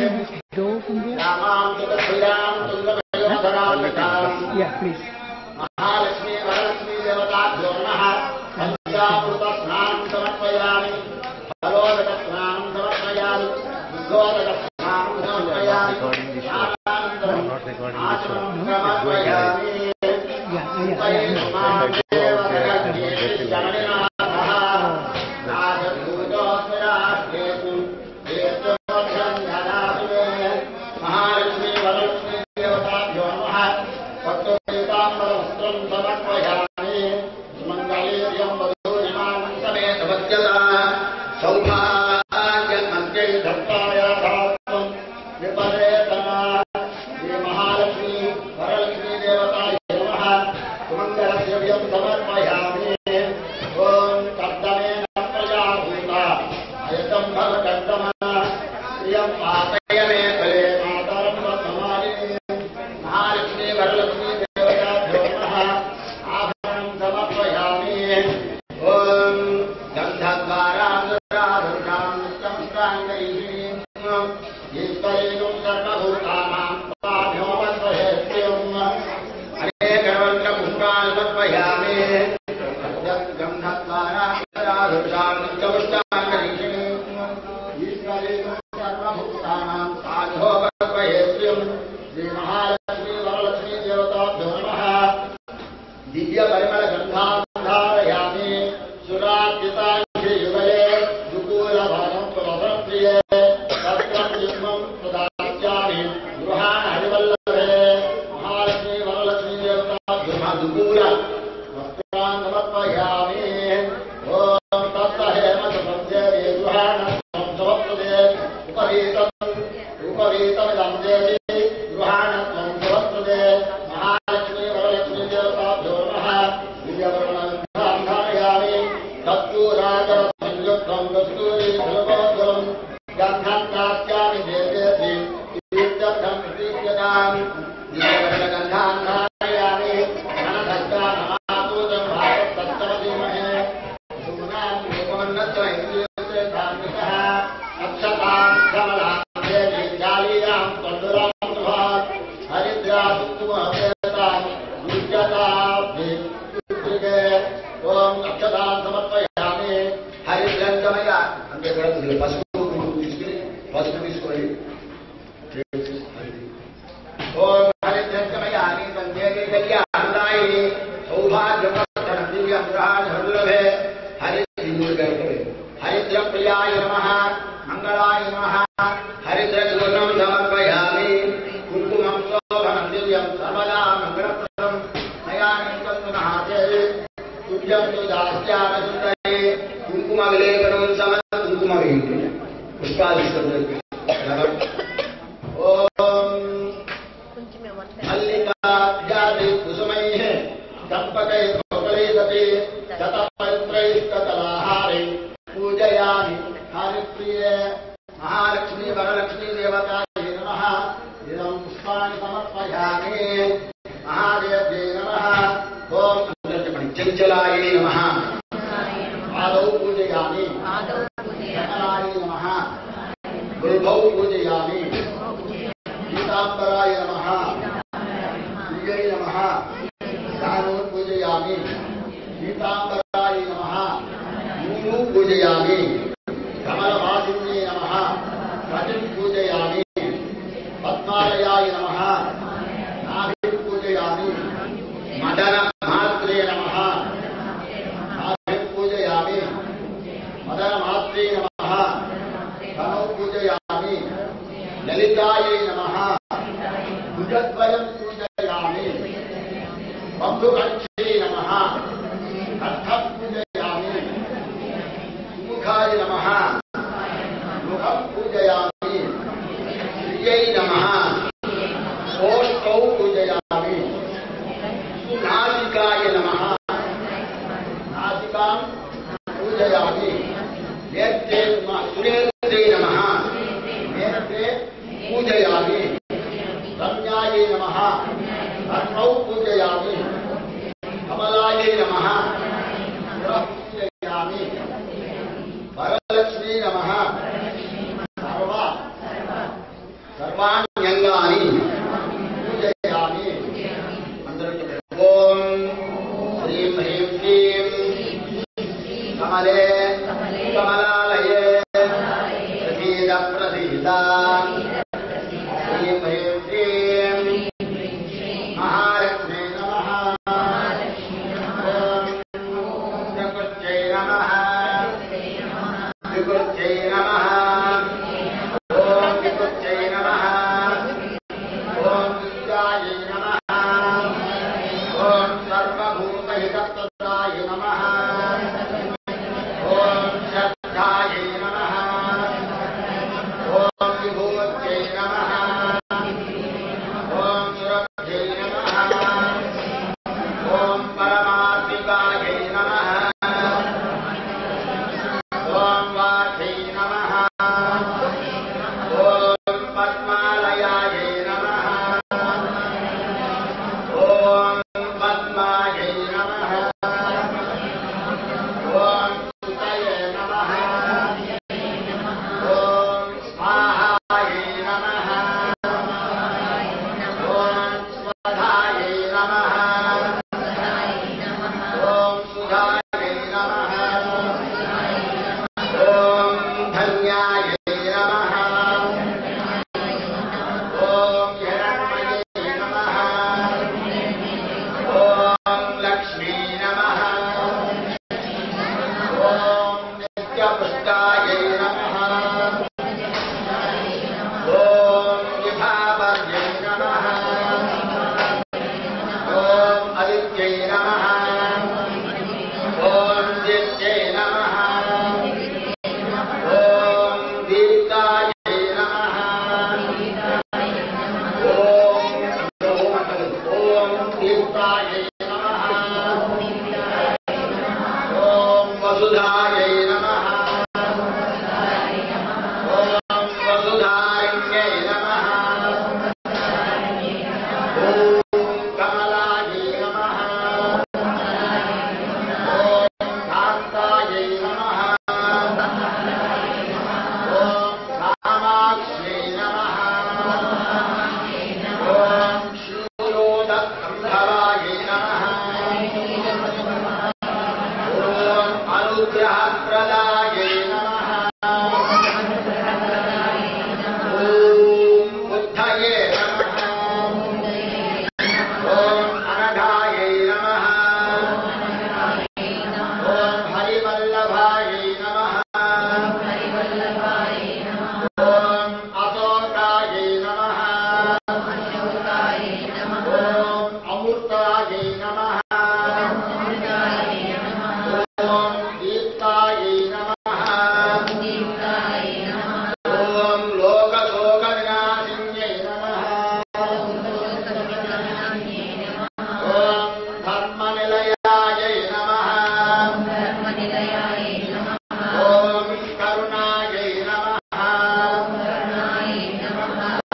door from there? Yeah, please. Mahalakshmi Varalakshmi Devatabhyo Namaha Panchaamruta Snanam Samarpayami Halodaka Snanam Samarpayami Uddodaka Snanam Samarpayami Shananandaram Achanam Samarpayami Mahalakshmi Varalakshmi Devatabhyo Namaha Pattodetambaram Samarpayami Sumangaliyam Vadhurimanam Samet Vadyata Saubhagya Manjay Dhartaya Bhavam Viparetana Shri Mahalakshmi Varalakshmi Devataya Namaha Sumangalasya Vyam Samarpayami Om Kaddamena Prajabhuta Ayatam Bhagavattama Priyam Patayame Kale Mataram Vattamani Mahalakshmi Varalakshmi Devatabhyo Namaha Abharam Samarpayami Om Gandhadvaram Radharsham Nityam Strangaihi Yishtarinum Sarvabhutanam Pabhyo Vasvahetyam Anekavanta Pushpan Samarpayami Gandhadvaram Radharsham Nityam Strangaihi Yishtarinum Sarvabhutanam Pabhyo Vasvahetyam Shri Mahalakshmi Varalakshmi Devatabhyo Namaha Divya Parimala Gandharayami Surajitashi Yugale Dukula Bhanam Prabhapriye Satram Yugmam Pradachyami Gruhan Harivallave Mahalakshmi Varalakshmi Devatabhyo Namaha Dukula Vastran Samarpayami Om Tatta Hema Samadhyavi Gruhanam Savaprade Uparitam Damdevi Gruhanam Savaprade Mahalakshmi Varalakshmi Devatabhyo Namaha Divyaparimala Gandharayami Tatturajara Sanjuktam Kasturi Dhruvodram Gandhantasyami Devyati Tirthatham Pratikyatam Divyaparimala Gandharayami Anadhajja Namaputam Bharat Tattamadimahe Sumanam Rupamanatva Indriyate Dhamikaha Akshatam Kamalam Devi Jaliyam Tanduram Subhat Haridra Suttumahavetam Nujyatabhi Om Akshatam Samarpayami Haridrangamaya అంటే కూడా కొద్దిగా పసుపు తీసుకొని ఓం హరిద్రంగమయ నీతందేవి కళ్యాణాయి సౌభాగ్యవర్ధనం దివ్యం గ్రహాఢుర్లభే హరిద్రప్రియాయ నమః మంగళాయ నమః హరిద్రగూర్ణం సమర్పయామి కుంకుమం శోభనం దివ్యం సర్వదా మంగళప్రదం మయానితం మహాదేవి తుభ్యం దాస్యామసుందరే కుంకుమ విలేపనం సమ కుంకుమ వేయండి పుష్పాదిష్టం ఓం మల్లికాద్యాది కుసుమైః దంపకై భోగలైదపి శతపత్రైస్తకలాహారే పూజయామి హరిప్రియే మహాలక్ష్మీ వరలక్ష్మీ దేవతాయే నమః ఇదం పుష్పాణి సమర్పయామి మహాదేవ్యై నమః ఓం చంచలాయే నమః ఆదౌ పూజయామి కమలాయ నమః గుల్భౌ పూజయామి పీతాంబరాయ నమః దివ్యై నమః దానౌ పూజయామి పీతాంబరాయ నమః మూలూ పూజయామి కమలవాసిన్యై నమః రతిం పూజయామి పద్మాలయాయ నమః నాభిం పూజయామి మదన మాత్రే నమః నాభిం పూజయామి మదన మాత్రే నమః తనౌ పూజయామి లలితాయై నమః భుజద్వయం పూజయామి బంధుకక్షే నమః అర్థం పూజయామి సుముఖాయ నమః ముఖం పూజయామి శ్రియై నమః ఓష్టౌ పూజయామి సునాసికాయ నమః నాసికాం పూజయామి నేత్రే సునేత్రే నమః నేత్రే పూజయామి రమ్యాయే నమః రత్నౌ పూజయామి కమలాయే నమః పూజయామి వరలక్ష్మీ నమః సర్వ सर्वाण्यंगानि पूजयामि मंत्र ओम श्रीं ह्रीं क्लीं कमले कमलालये प्रसीद प्रसीद श्रीं ह्रीं क्लीं महालक्ष्मी नमः विकृत्यै नमः ओम विकृत्यै नमः ओम विद्यायै नमः ओम सर्वभूतहितप्रदाय नमः ओम श्रद्धायै नमः ओम विभूत्यै नमः ओम सुरभ्यै नमः ओम परमात्मिकायै नमः ओम वाचै नमः ओम पद्मालयायै नमः ओम पद्मायै नमः ओम सुतये नमः ओम स्वाहायै नमः ओम स्वधायै नमः ओम सुधायै नमः ओम धन्यायै नमः ओम हिरण्मये नमः ओम लक्ष्मी नमः ओम नित्यपुष्टायै नमः ओम विभावर्यै नमः ओम आदित्यै नमः ओम दित्यै नमः ओम दीर्घायै नमः ओम दीर्घायै नमः ओम वसुधायै नमः ओम वसुधारण्यै नमः ओम कमलायै नमः ओम कान्तायै नमः ओम कामाक्ष्यै नमः ओम शूलोदकंधरायै नमः ओम अनुग्रहप्रदायै नमः ओम बुद्धये नमः ओम अनघायै नमः ओम हरिवल्लभायै नमः ओम अशोकायै नमः ओम अमृतायै नमः ओम दीप्तायै नमः ओम लोकशोकविनाशिन्यै नमः ओम धर्मनिलयायै नमः ओम करुणायै नमः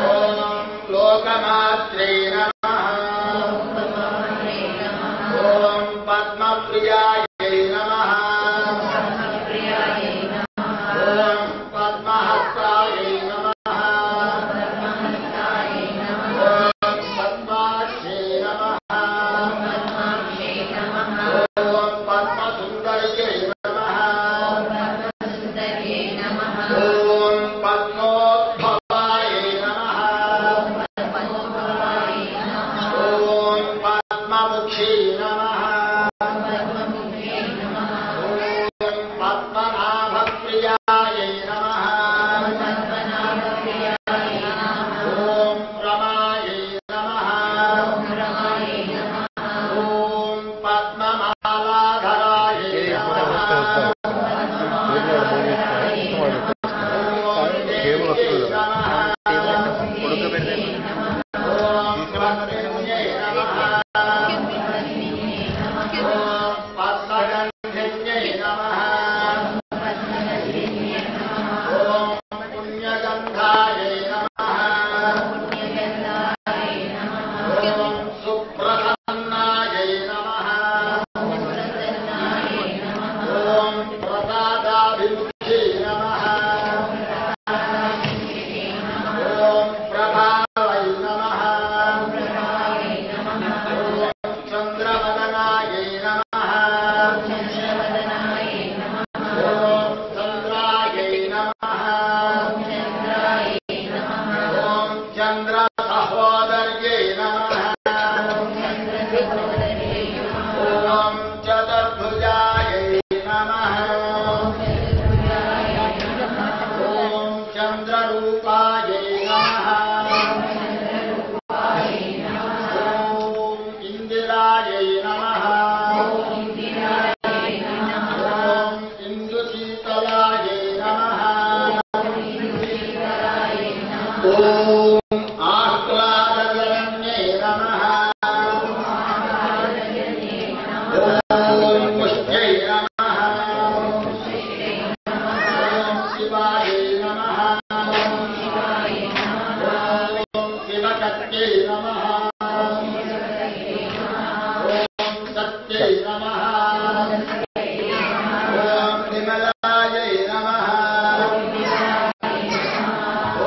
ओम लोकमात्रे नमः ओम पद्मप्रियायै नमः ओम पद्महस्तायै नमः ओम पद्माक्षे नमः ओम पद्मसुन्दर्यै नमः ओम पद्मोद्भवायै नमः चंद्र सहोदर्ये नमः ओम चतुर्भुजायै नमः ओम चंद्ररूपायै नमः ओम इंदिरायै नमः ओम इंदुशीतलायै नमः ओम आह्लादजनन्ये नमः ओम मुष्ट्यै नमः ओम शिवायै नमः ओम शिवशक्त्यै नमः ओम सत्यै नमः ओम विमलायै नमः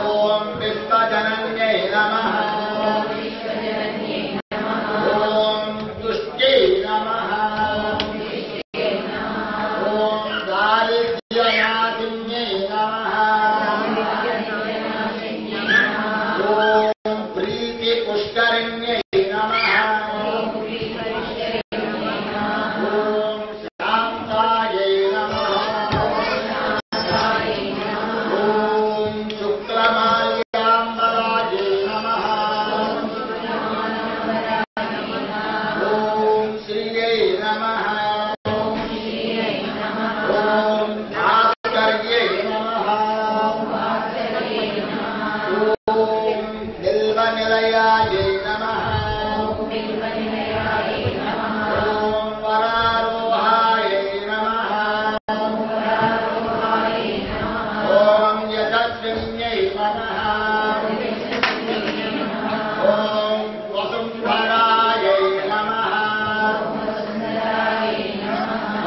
ओम विश्वजनन्यै नमः ओम तुष्ट्यै नमः ओम दारिद्र्यनाशिन्यै नमः ओम प्रीतिपुष्करिण्यै नमः ओम शान्तायै नमः ओम शुक्लमाल्याम्बरायै नमः ओम श्रियै नमः ओम भास्कर्यै नमः ओम बिल्वनिलयायै नमः ओम वरारोहायै नमः ओम यशस्विन्यै नमः ओम वसुन्धरायै नमः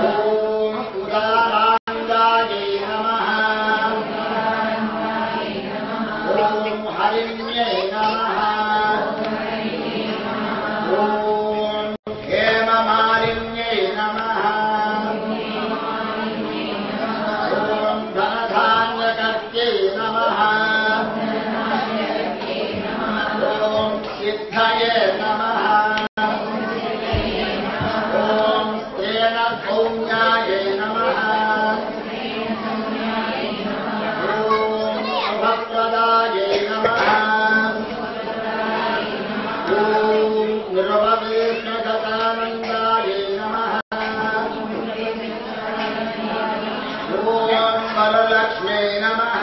ओम उदाराङ्गायै नमः ओम हरिण्यै नमः ओम हेममालिन्यै नमः ओम धनधान्यकर्त्यै नमः ओम सिद्धये नमः ओम तेन सौम्यायै नमः ओम शुभप्रदायै नमः ओम निर्ववेशगतानन्दायै नमः ओम वरलक्ष्म्यै नमः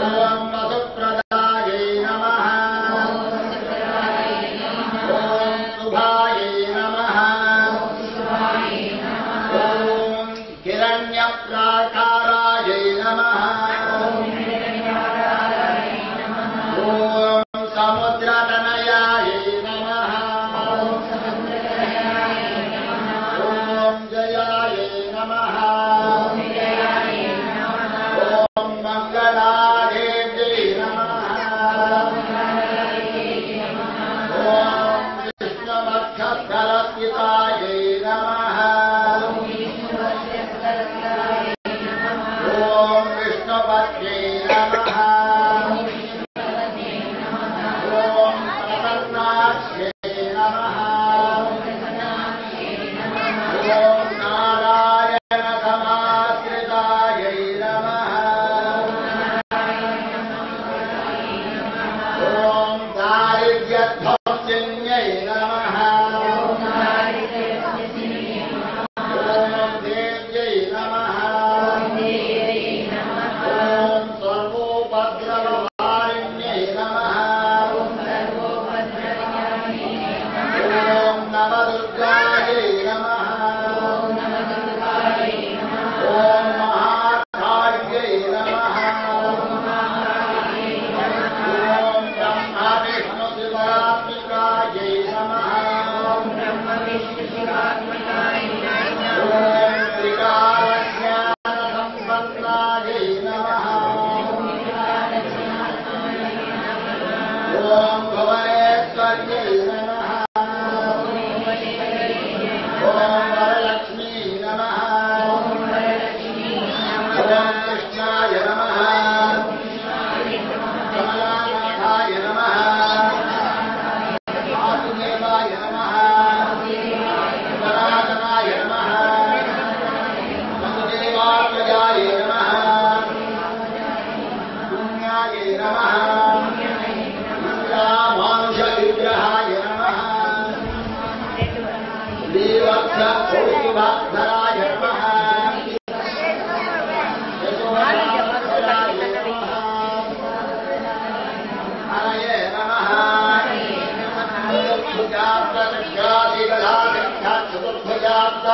ओम वसुप्रदायै नमः ओम शुभायै नमः ओम हिरण्यप्राकारायै नमः ओम समुद्रतनयायै नमः ओम जयायै नमः ओम मंगलादेव्यै नमः ओम विष्णुवक्षस्थलस्थितायै नमः ओम विष्णुपत्न्यै नमः ओम प्रसन्नाक्ष्यै नमः ओम नारायणसमाश्रितायै नमः ओम दारिद्र्यध्वंसिन्यै नमः ओम देव्यै नमः ओम सर्वोपद्रवहारिण्यै नमः ओम नवदुर्गायै नमः ओम महाकार्यै नमः ओम ब्रह्मा विष्णु शिवात्मिकायै नमः ओम त्रिकालज्ञानसम्पन्नायै नमः ओम भुवनेश्वर्यै नमः ओम वरलक्ष्मी नमः ओम कृष्णाय नमः नमः मानुषविग्रहाय नमः देवस्य कौस्तुभधराय नमः हरये नमः चतुर्भुजाब्द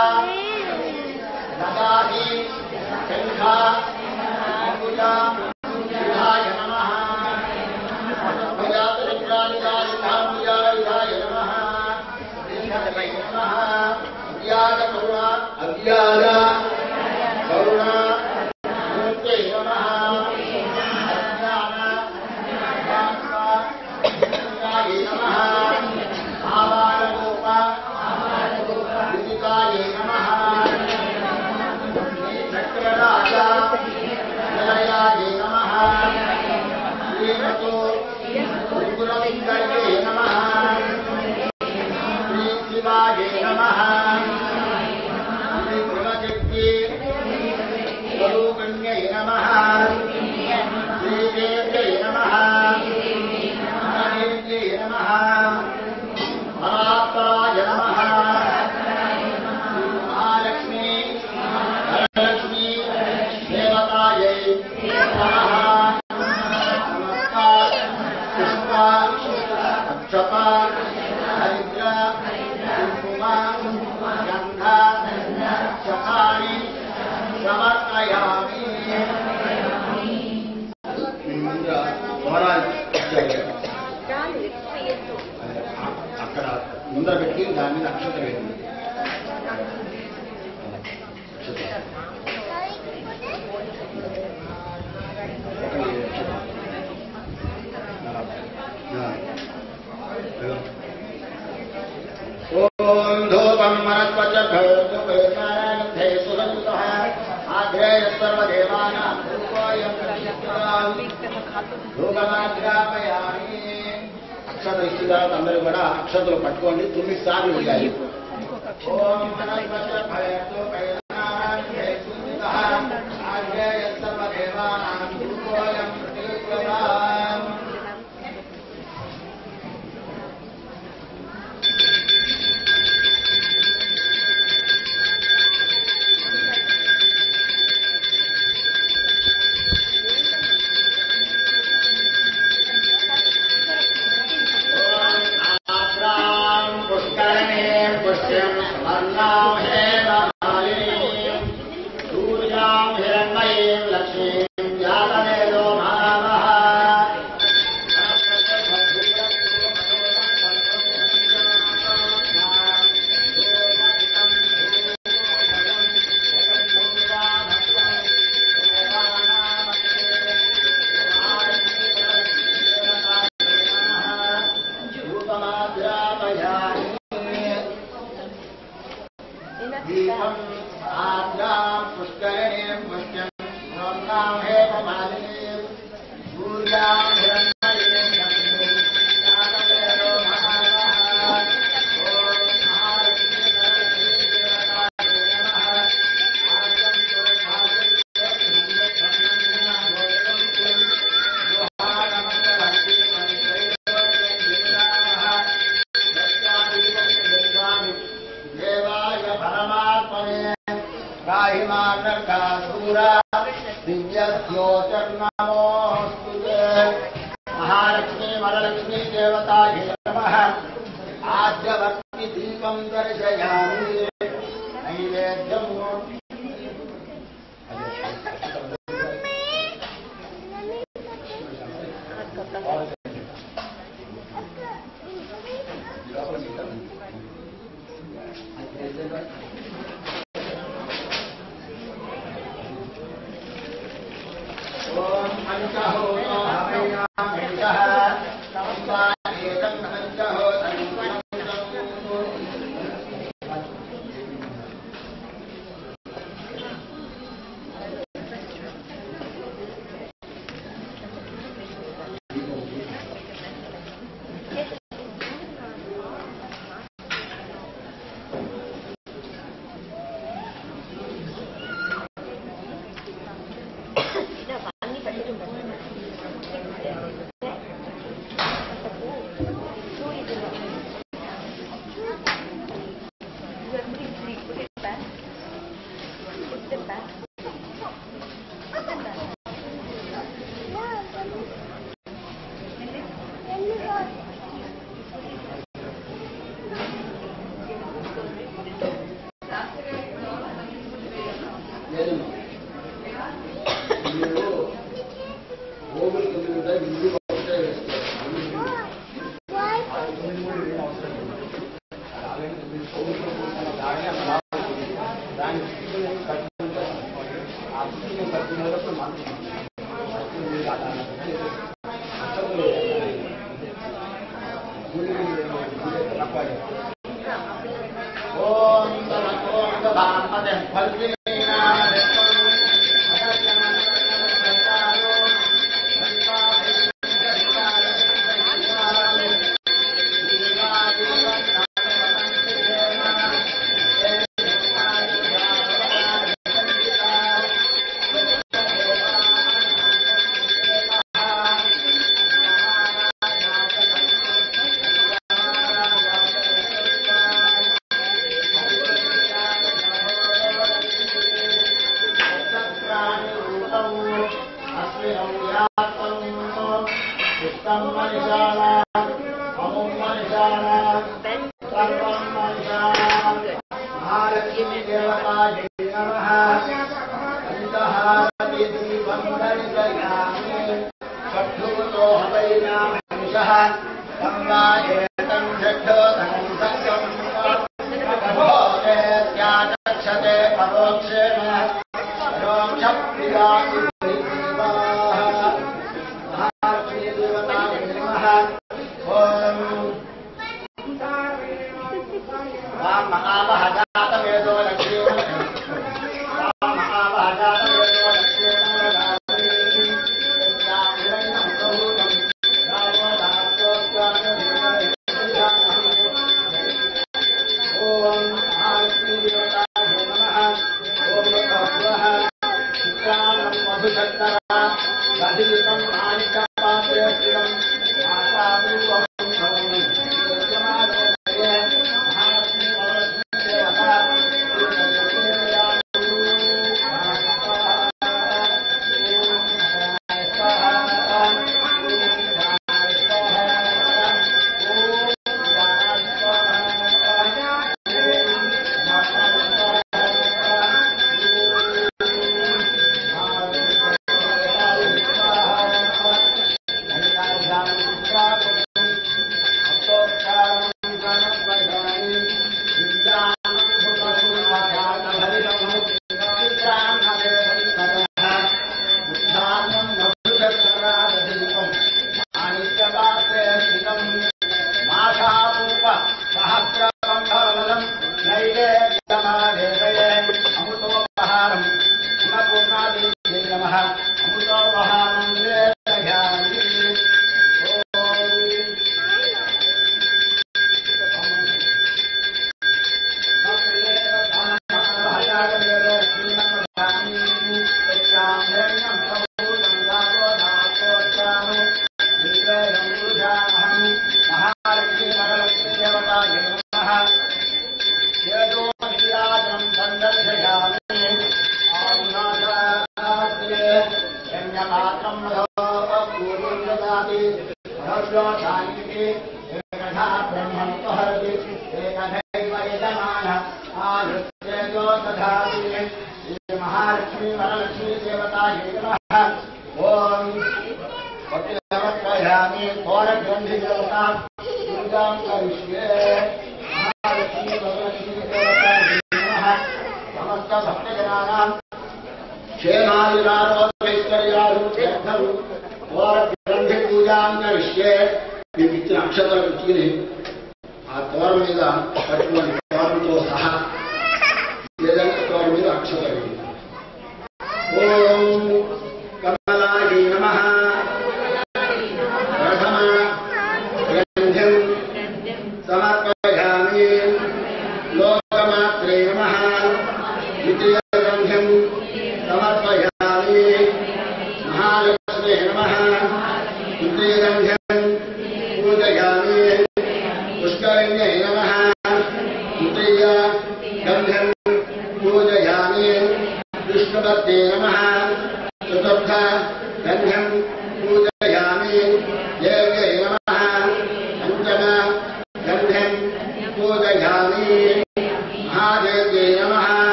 ददाति शङ्खा अम्बुजा विधाय नमः भुजातरुद्रालिकालिकाम्बुजायुधाय नमः श्रीहरये नमः अव्याज करुणा मूर्ते नमः अज्ञानाय नमः आवारगोप विदिताय नमः चक्रराजा निलयाय नमः श्रीमतो त्रिपुरलिङ्गये नमः श्रीशिवाय नमः श्रीगुणशक्ति स्वरूपिण्यै नमः श्रीदेव्यै नमः अनन्यै नमः परात्पराय नमः महालक्ष्मी धनलक्ष्मी देवतायै नमः नमस्कार पुष्प अक्षत हरिद्र कुङ्कुम गन्ध शतानि समर्पयामि అక్కడ ముందర పెట్టి దాని మీద అక్షత వేయండి ఓం ధూపం మనస్పచ భూపే సురసుతః ఆగ్రేయ సర్వదేవానాం ధూపోయం ధూపమాగ్రాపయామి అక్షత ఇచ్చిన తర్వాత అందరూ కూడా అక్షతలు పట్టుకోండి 9 సార్లు వేయాలి ఓం మనస్పచ ఆగ్రేయ సర్వదేవానాం ధూపోయం ప్రతిగృహ్యతాం महालक्ष्मी वरलक्ष्मी देवतायै नमः आद्यवर्ति दीपं दर्शयामि नैवेद्यं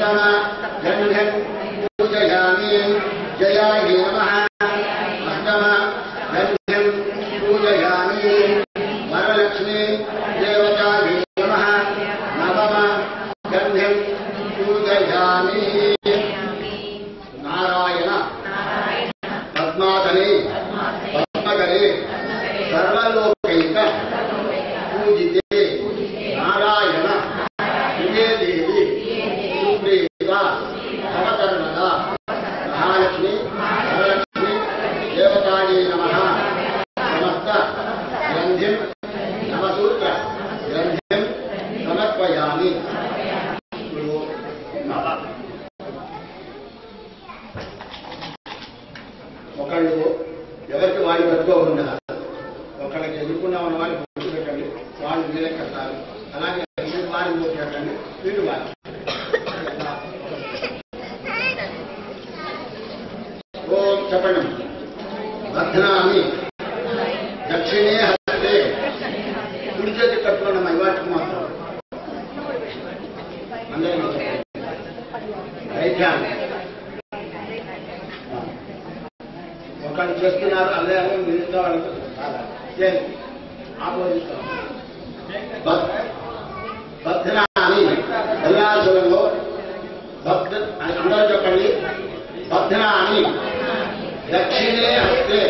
सप्तम गन्धं पूजयामि जयाय नमः अष्टम गन्धं पूजयामि वरलक्ष्मी देवताय नमः नवम गन्धं पूजयामि नारायण पद्मातले पद्मकरे सर्वलोकैक पूजिते नारायण विजय देवी सुप्रीता नवकर्मदा महालक्ष्मी वरलक्ष्मी देवताय नमः समस्त गन्धिं नवसूत्र गन्धिं समर्पयामि ఒకళ్ళు ఎవరికి వాడి పెట్టుకోకుండా ఒకళ్ళకి ఎదుర్కొన్నా ఉన్న వాళ్ళు బొట్టు పెట్టండి, వాళ్ళు మీరే కట్టాలి. అలాగే వారి బొట్టు పెట్టండి, వీళ్ళు వారి. ఓం చెప్పండి. బధ్నామి దక్షిణే హస్తే కుడి చేతి కట్టుకున్నాం ఇవాటికి మాత్రం అందరూ రైతాన్ని ఒకళ్ళు చేస్తున్నారు అదే మిగతా వాళ్ళకి ఆపోజిస్తాం. బధ్నామి కళ్యాణంలో అందరూ చెప్పండి. బధ్నామి దక్షిణే హస్తే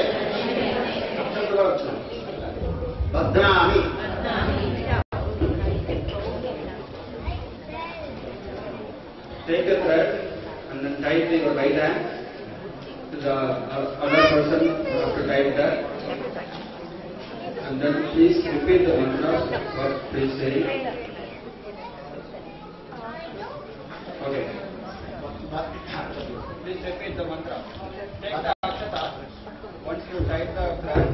బధ్నామి Take a thread and then tie it in your right hand to the other person who has to tie that. And then please repeat the mantra what please say. Okay. Please repeat the mantra. Take the akshata. Once you tie the thread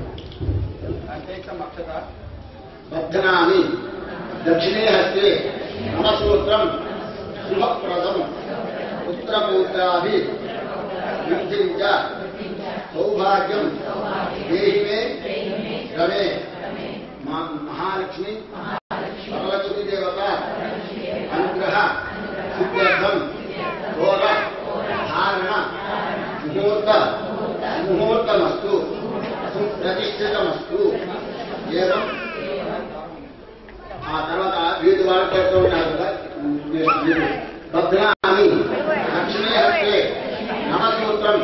and take some akshata. బధ్నామి దక్షిణే హస్తే నమసూత్రం శుభప్రదం పుత్రపూత్రాభి వృద్ధిం చ సౌభాగ్యం దేహి మే రమే మహాలక్ష్మి వరలక్ష్మీ దేవత అనుగ్రహ సిద్ధ్యర్థం ఘోర ధారణ ముహూర్తమస్తు ప్రతిష్ఠితమస్తు. ఏవం ఆ తర్వాత వీటి వాళ్ళు చేస్తూ ఉంటారు కదా. బధ్నామి దక్షిణే హస్తే నమసూత్రం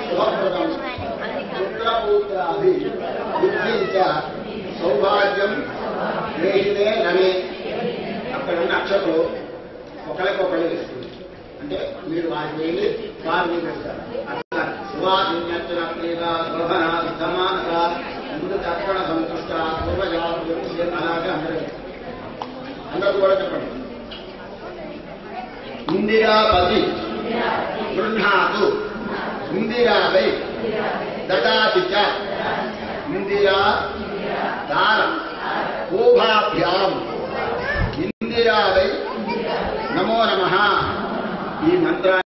శుభప్రదం పుత్రపూత్రాభి వృద్ధిం చ సౌభాగ్యం దేహిమే రమే. అక్కడ ఉన్న అక్షతలు ఒకరికొకరు వేస్తుంది. అంటే మీరు వారికి వెళ్ళి వారిని పెడతారు. అట్లా శివాదిన్యర్చన ప్రియ శోభన విద్యమానత ముందు తర్పణ సంతుష్ట పూర్వజవాబు అలాగే అందరూ కూడా చెప్పండి. ఇందిరాపతి గృహ్ణాతు ఇందిరావై దదాతి చ ఇందిరా దారం ఊభాభ్యాం ఇందిరావై నమో నమః. ఈ మంత్రాన్ని